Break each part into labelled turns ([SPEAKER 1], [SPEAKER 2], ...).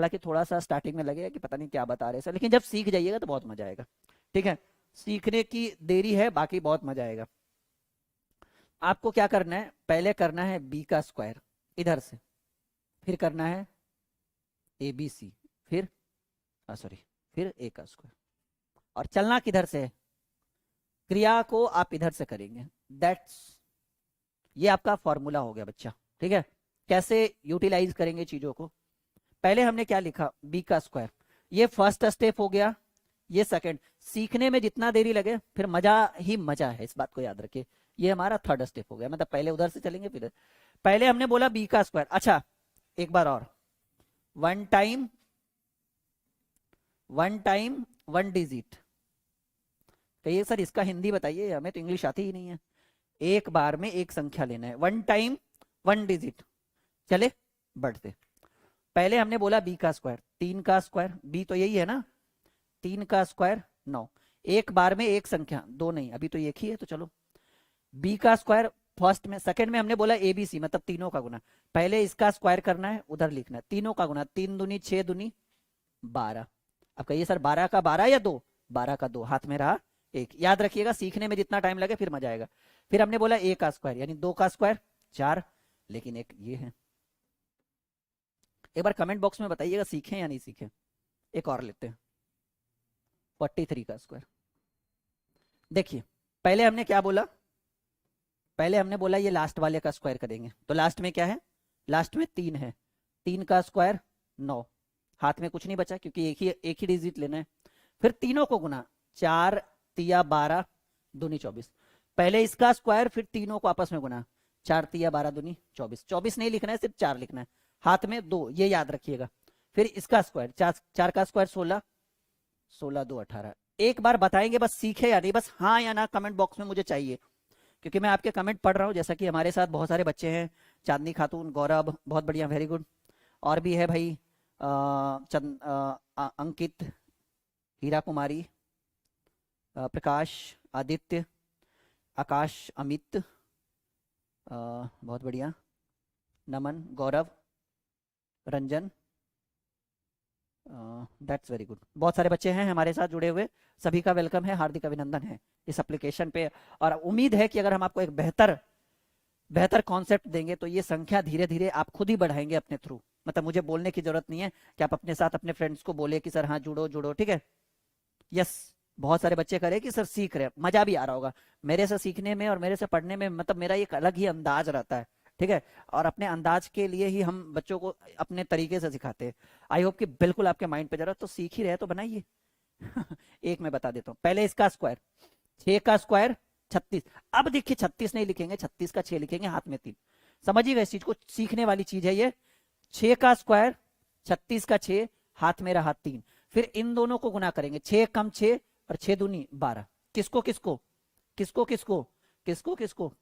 [SPEAKER 1] हालांकि थोड़ा सा स्टार्टिंग में लगेगा कि पता नहीं क्या बता रहे हैं सर, लेकिन जब सीख जाइएगा तो बहुत मजा आएगा। ठीक है, सीखने की देरी है, बाकी बहुत मजा आएगा। आपको क्या करना है, पहले करना है बी का स्क्वायर इधर से, फिर करना है ए बी सी, फिर सॉरी फिर ए का स्क्वायर। और चलना किधर से है, क्रिया को आप इधर से करेंगे। दैट्स, ये आपका फॉर्मूला हो गया बच्चा। ठीक है, कैसे यूटिलाइज करेंगे चीजों को। पहले हमने क्या लिखा, बी का स्क्वायर, ये फर्स्ट स्टेप हो गया, ये सेकंड। सीखने में जितना देरी लगे फिर मजा ही मजा है, इस बात को याद रखिए। ये हमारा थर्ड स्टेप हो गया, मतलब पहले उधर से चलेंगे फिर। पहले हमने बोला बी का स्क्वायर। अच्छा एक बार और, वन टाइम वन डिजिट। कहिए सर इसका हिंदी बताइए, हमें तो इंग्लिश आती ही नहीं है। एक बार में एक संख्या लेना है, वन टाइम वन डिजिट। चले बढ़ते, पहले हमने बोला बी का स्क्वायर, 3 का स्क्वायर, बी तो यही है ना, 3 का स्क्वायर 9। एक बार में एक संख्या, दो नहीं, अभी तो एक ही है, तो चलो बी का स्क्वायर फर्स्ट में। सेकंड में हमने बोला ए बी सी, मतलब तीनों का गुना। पहले इसका स्क्वायर करना है, उधर लिखना है, तीनों का गुना, 3 दूनी 6 दूनी 12। अब कहिए सर 12 का 12 या 2, 12 का 2, हाथ में रहा एक। याद रखिएगा सीखने में जितना टाइम लगे फिर मजा आएगा। फिर हमने बोला ए का स्क्वायर, यानी 2 का स्क्वायर 4, लेकिन एक ये है। एक बार कमेंट बॉक्स में बताइएगा सीखे या नहीं सीखे। एक और लेते हैं, 43 का स्क्वायर। देखिए पहले हमने क्या बोला, पहले हमने बोला ये लास्ट वाले का स्क्वायर करेंगे, तो लास्ट में क्या है, लास्ट में 3 है, 3 का स्क्वायर 9। हाथ में कुछ नहीं बचा क्योंकि एक ही डिजिट लेना है। फिर तीनों को गुना, 4 तिया 12 दूनी 24। पहले इसका स्क्वायर, फिर तीनों को आपस में गुना, 4 तिया 12 दूनी 24। 24 नहीं लिखना है, सिर्फ 4 लिखना है, हाथ में 2, ये याद रखिएगा। फिर इसका स्क्वायर, 4 का स्क्वायर 16, 16 2 18। एक बार बताएंगे बस सीखे या नहीं, बस हाँ या ना कमेंट बॉक्स में मुझे चाहिए, क्योंकि मैं आपके कमेंट पढ़ रहा हूँ। जैसा कि हमारे साथ बहुत सारे बच्चे हैं, चांदनी खातून, गौरव, बहुत बढ़िया, वेरी गुड। और भी है भाई, अंकित, हीरा कुमारी, प्रकाश, आदित्य, आकाश, अमित, बहुत बढ़िया, नमन, गौरव, रंजन, दैट्स वेरी गुड। बहुत सारे बच्चे हैं हमारे साथ जुड़े हुए, सभी का वेलकम है, हार्दिक अभिनंदन है इस एप्लीकेशन पे। और उम्मीद है कि अगर हम आपको एक बेहतर कॉन्सेप्ट देंगे तो ये संख्या धीरे धीरे आप खुद ही बढ़ाएंगे अपने थ्रू। मतलब मुझे बोलने की जरूरत नहीं है कि आप अपने साथ अपने फ्रेंड्स को बोले कि सर हाँ जुड़ो जुड़ो। ठीक है, यस, बहुत सारे बच्चे करे कि सर सीख रहे, मजा भी आ रहा होगा मेरे से सीखने में और मेरे से पढ़ने में। मतलब मेरा एक अलग ही अंदाज रहता है, ठीक है, और अपने अंदाज के लिए ही हम बच्चों को अपने तरीके से सिखाते हैं। आई होप कि बिल्कुल आपके माइंड पे जरा, तो सीख ही रहे तो बनाइए। एक मैं बता देता हूँ, पहले इसका स्क्वायर, 6 का स्क्वायर 36। अब देखिए 36 नहीं लिखेंगे, 36 का 6 लिखेंगे, हाथ में 3। समझिएगा इस चीज को, सीखने वाली चीज है ये। 6 का स्क्वायर 36 का 6, हाथ में रहा 3। फिर इन दोनों को गुना करेंगे, 6 कम 6 और 6 दूनी 12। किसको किसको किसको किसको किसको किसको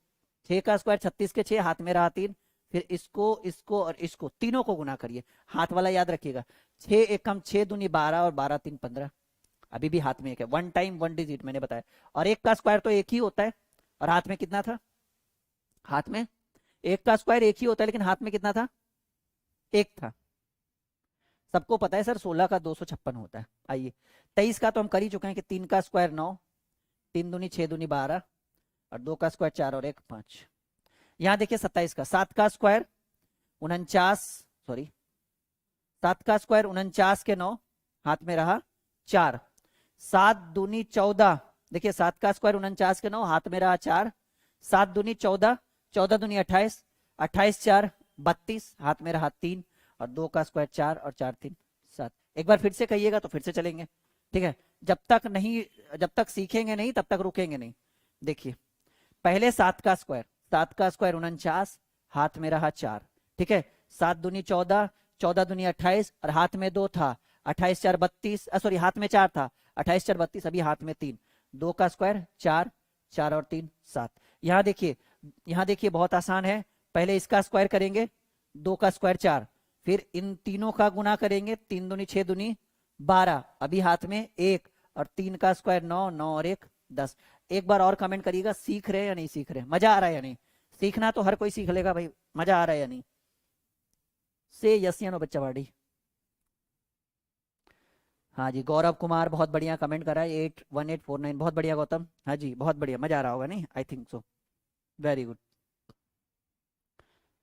[SPEAKER 1] 6 का स्क्वायर 36 के 6, हाथ में रहा 3। फिर इसको इसको और इसको, तीनों को गुना करिए, हाथ वाला याद रखिएगा। 6 एक कम 6 दूनी 12 और 12 3 15। अभी भी हाथ में एक है, वन टाइम वन डिजिट मैंने बताया। और एक का स्क्वायर तो एक ही होता है, और हाथ में कितना था, हाथ में एक का स्क्वायर एक ही होता है, लेकिन हाथ में कितना था, एक था। सबको पता है सर 16 का 256 होता है। आइए 23 का तो हम कर ही चुके हैं कि 3 का स्क्वायर 9, 3 दूनी 6 दूनी 12 और 2 का स्क्वायर 4 और 1 5। यहां देखिए 27 का, 7 का स्क्वायर 49, सॉरी 7 का स्क्वायर 49 के 9, हाथ में रहा 4। 7 दूनी 14, देखिए 7 का स्क्वायर 49 के 9, हाथ में रहा 4। 7 दूनी 14, 14 दूनी 28, 28 4 32, हाथ में रहा 3। और 2 का स्क्वायर 4 और 4 3 7। एक बार फिर से कहिएगा तो फिर से चलेंगे, ठीक है। जब तक सीखेंगे नहीं तब तक रुकेंगे नहीं। देखिए पहले 7 का स्क्वायर, 7 का स्क्वायर 49, हाथ में रहा 4, ठीक है। 7 दूनी 14, 14 दूनी 28 और हाथ में 2 था, 28 4 32, सॉरी हाथ में 4 था, 28 4 32, अभी हाथ में 3। 2 का स्क्वायर 4, 4 और 3 7। यहाँ देखिए बहुत आसान है। पहले इसका स्क्वायर करेंगे, 2 का स्क्वायर 4, फिर इन तीनों का गुना करेंगे, 3 दूनी 6 दूनी 12, अभी हाथ में 1, और 3 का स्क्वायर 9, 9 और 1 10। एक बार और कमेंट करिएगा सीख रहे या नहीं सीख रहे, मजा आ रहा है या नहीं। सीखना तो हर कोई सीख लेगा भाई, मजा आ रहा है या नहीं। से यस या नो बच्चा बाड़ी। हाँ जी, गौरव कुमार बहुत बढ़िया कमेंट करा है, 81849, बहुत बढ़िया गौतम। हाँ जी, बहुत बढ़िया, मजा आ रहा होगा नहीं, I think so, very good,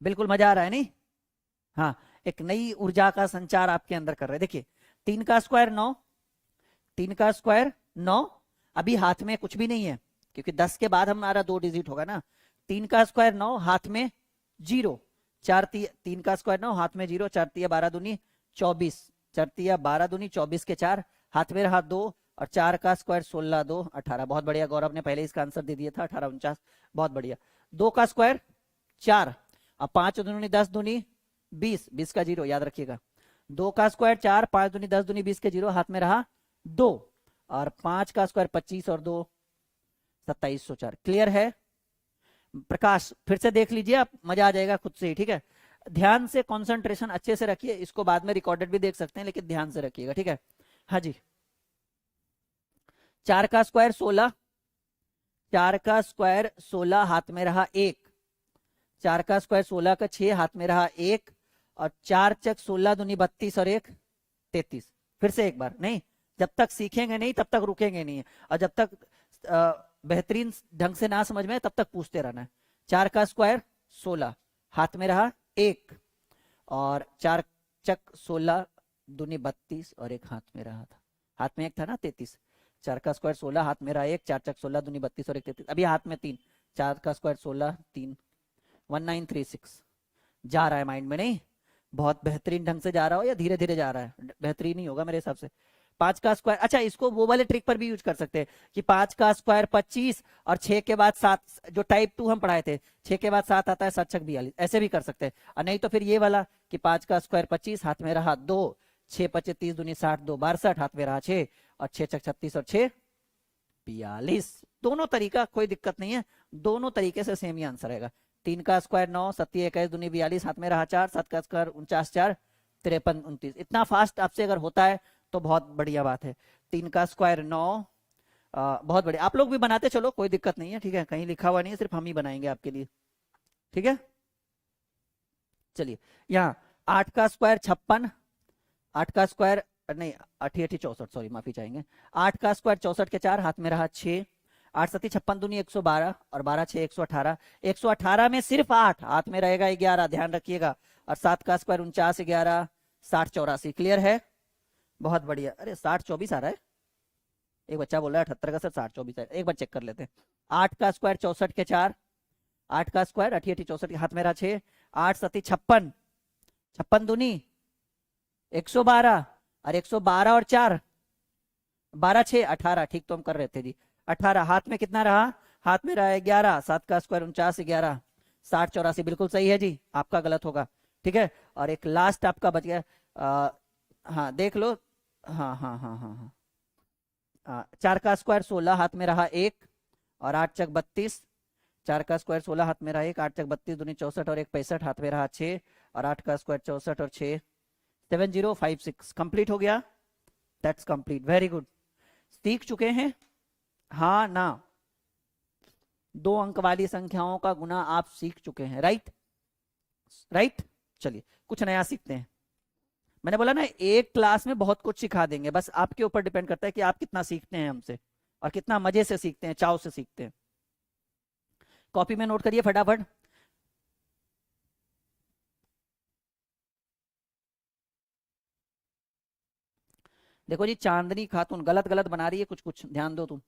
[SPEAKER 1] बिल्कुल मजा आ रहा है नहीं। हाँ, एक नई ऊर्जा का संचार आपके अंदर कर रहे हैं। देखिए, 3 का स्क्वायर 9, 3 का स्क्वायर 9, अभी हाथ में कुछ भी नहीं है क्योंकि 10 के बाद हमारा 2 डिजिट होगा ना। 3 का स्क्वायर 9, हाथ में 0, 3 का स्क्वायर 9, हाथ में 0, 4 तिया 12 दूनी 24, 4 तिया 12 दूनी 24 के 4, हाथ में रहा 2, और 4 का स्क्वायर 16, 2 18। बहुत बढ़िया, गौरव ने पहले इसका आंसर दे दिया था, 18 49, बहुत बढ़िया। 2 का स्क्वायर 4, अब 5 दूनी 10 दूनी 20, 20 का 0 याद रखिएगा। 2 का स्क्वायर 4, 5 दूनी 10 दूनी 20 के 0, हाथ में रहा 2, और 5 का स्क्वायर 25 और 2 2704। क्लियर है प्रकाश? फिर से देख लीजिए आप, मजा आ जाएगा खुद से ही, ठीक है। ध्यान से कंसंट्रेशन अच्छे से रखिए, इसको बाद में रिकॉर्डेड भी देख सकते हैं लेकिन ध्यान से रखिएगा, ठीक है। हाँ जी, 4 का स्क्वायर 16, 4 का स्क्वायर 16, हाथ में रहा 1, 4 का स्क्वायर 16 का 6, हाथ में रहा 1, और 4 चक 16 दूनी 32 और 1 33। फिर से एक बार, नहीं, जब तक सीखेंगे नहीं तब तक रुकेंगे नहीं, और जब तक बेहतरीन ढंग से ना समझ में तब तक पूछते रहना है। 4 का स्क्वायर 16, हाथ में रहा 1, और 4 चक 16 दूनी 32 और 1 हाथ में रहा था, हाथ में 1 था ना 33। 4 का स्क्वायर 16, हाथ में रहा 1, 4 चक 16 दूनी 32 और 1 33, अभी हाथ में 3, 4 का स्क्वायर 16 3, 1936। जा रहा है माइंड में नहीं? बहुत बेहतरीन ढंग से जा रहा हो या धीरे धीरे जा रहा है? बेहतरीन ही होगा मेरे हिसाब से। 5 का स्क्वायर, अच्छा इसको वो वाले ट्रिक पर भी यूज कर सकते हैं कि 5 का स्क्वायर 25 और 6 के बाद 7, जो टाइप 2 हम पढ़ाए थे, 6 के बाद 7 आता है, 7 छक 42, ऐसे भी कर सकते हैं। और नहीं तो फिर ये वाला कि 5 का स्क्वायर 25, हाथ में रहा 2, 6 पचे 30 दूनी 60, 2 62, हाथ में रहा 6, और 6 छक 36 और 6 42। दोनों तरीका कोई दिक्कत नहीं है, दोनों तरीके से सेम ही आंसर रहेगा। 3 का स्क्वायर 9, 7 21 दूनी 42, हाथ में रहा 4, 7 का स्क्वायर 49 4 53 29। इतना फास्ट आपसे अगर होता है तो बहुत बढ़िया बात है। 3 का स्क्वायर 9, बहुत बढ़िया, आप लोग भी बनाते चलो, कोई दिक्कत नहीं है, ठीक है, कहीं लिखा हुआ नहीं है, सिर्फ हम ही बनाएंगे आपके लिए, ठीक है। चलिए, यहाँ 8 का स्क्वायर 56, 8 का स्क्वायर नहीं, 8 64, सॉरी माफी चाहेंगे। 8 का स्क्वायर 64 के 4, हाथ में रहा 6, 8 7 56 दूनी 112, और 12 6 118, 118 में सिर्फ 8, हाथ में रहेगा 11, ध्यान रखिएगा, और 7 का स्क्वायर 49 11 60 84। क्लियर है? बहुत बढ़िया। अरे 60 24 आ रहा है, एक बच्चा बोल रहा है 78 का सर 60 24 है, एक बार चेक कर लेते हैं। 8 का स्क्वायर 64 के 4, 8 का स्क्वायर 8 64 के, हाथ में रहा 6, 8 7 56, 56 दूनी 112, और 112 और 4 12 6 18, ठीक तो हम कर रहे थे जी। 18, हाथ में कितना रहा? हाथ में रहा 11, 7 का स्क्वायर 49 11 60 84, बिल्कुल सही है जी, आपका गलत होगा, ठीक है। और एक लास्ट आपका बच गया, हाँ देख लो, हाँ हाँ हाँ हाँ हाँ, 4 का स्क्वायर 16, हाथ में रहा 1, और 8 चक 32, 4 का स्क्वायर 16, हाथ में रहा 1, 8 चक 32 दूनी 64 और 1 65, हाथ में रहा 6, और 8 का स्क्वायर 64 और 6 7056। कंप्लीट हो गया? That's complete, very good. सीख चुके हैं? हाँ ना? 2 अंक वाली संख्याओं का गुना आप सीख चुके हैं, राइट? राइट, चलिए कुछ नया सीखते हैं। मैंने बोला ना, एक क्लास में बहुत कुछ सिखा देंगे, बस आपके ऊपर डिपेंड करता है कि आप कितना सीखते हैं हमसे, और कितना मजे से सीखते हैं, चाव से सीखते हैं। कॉपी में नोट करिए फटाफट। देखो जी, चांदनी खातून गलत गलत बना रही है कुछ कुछ, ध्यान दो तुम।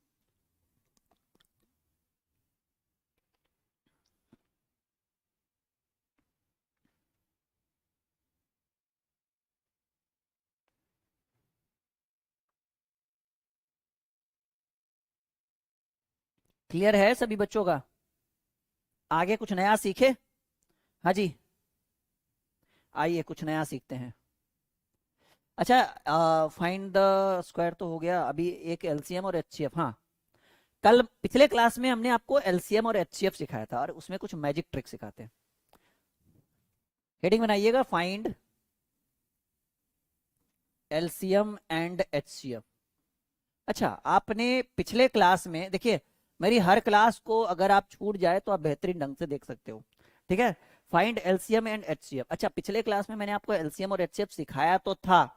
[SPEAKER 1] क्लियर है सभी बच्चों का? आगे कुछ नया सीखे? हाँ जी, आइए कुछ नया सीखते हैं। अच्छा, फाइंड द स्क्वायर तो हो गया, अभी एक एलसीएम और एचसीएफ। हाँ, कल पिछले क्लास में हमने आपको एलसीएम और एचसीएफ सिखाया था, और उसमें कुछ मैजिक ट्रिक सिखाते हैं। हेडिंग बनाइएगा, फाइंड एलसीएम एंड एचसीएफ। अच्छा, आपने पिछले क्लास में, देखिए मेरी हर क्लास को अगर आप छूट जाए तो आप बेहतरीन ढंग से देख सकते हो, ठीक है। Find LCM and HCF. अच्छा, पिछले क्लास में मैंने आपको एलसीएम और एचसीएफ सिखाया तो था,